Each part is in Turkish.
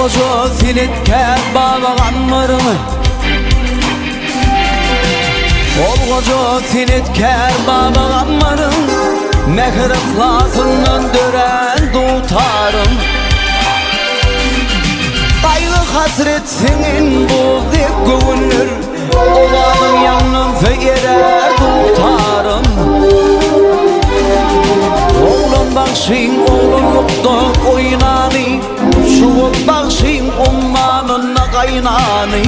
Olgojo sinetker bağlanmarını Olgojo sinetker bağlanmarın Mehriflatından dören tutarım Kaygı hasret senin bulduk gönül Olanın yanına erer tutarım Oğlum bakşin oğlunlukta oynani Şuul bakşin ummanına kaynani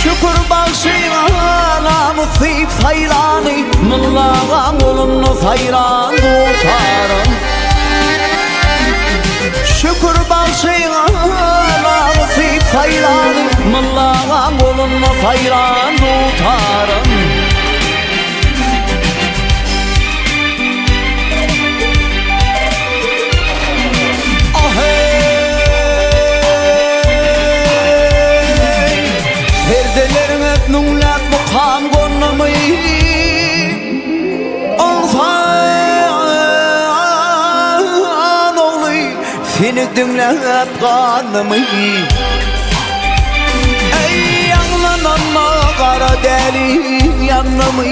Şükür bakşin namusi faylani Mıllağın oğlunu fayran tutarım Şükür bakşin namusi faylani Mıllağın oğlunu fayran tutarım Nunglak mukam gonamı Anfan oğlu Seni dinlep kanımı Ey yanlananma kara deli yanımı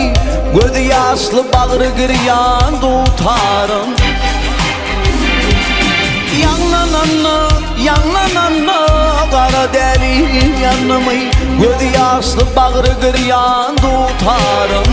Gözü yaşlı bağrı giryan tutarım Yanlananma kara deli yanımı Gözü yaşlı bağrı giryan tutarım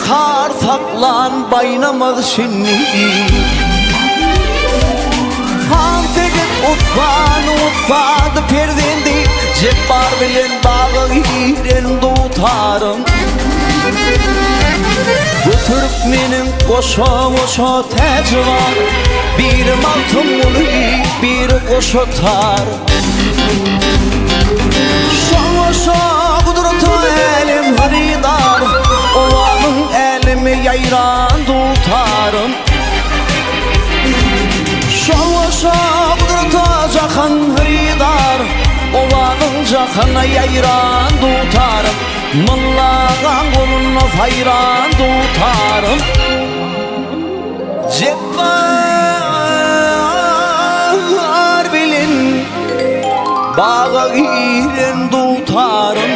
Har saklan baynamaz şimdi Han tegit ufadı perdendi Cebbar bilen bağı hiren tutarım Götürüp menin koşa teci var Bir maltım ulu bir koşa tar Şoşa kudrata elim hıridar Olanın elimi yayran tutarım Şoşa kudrata cahan hıridar Olanın cahana yayran tutarım Mıllağın kolunu fayran tutarım Cebbar bilin Bağa giren tutarım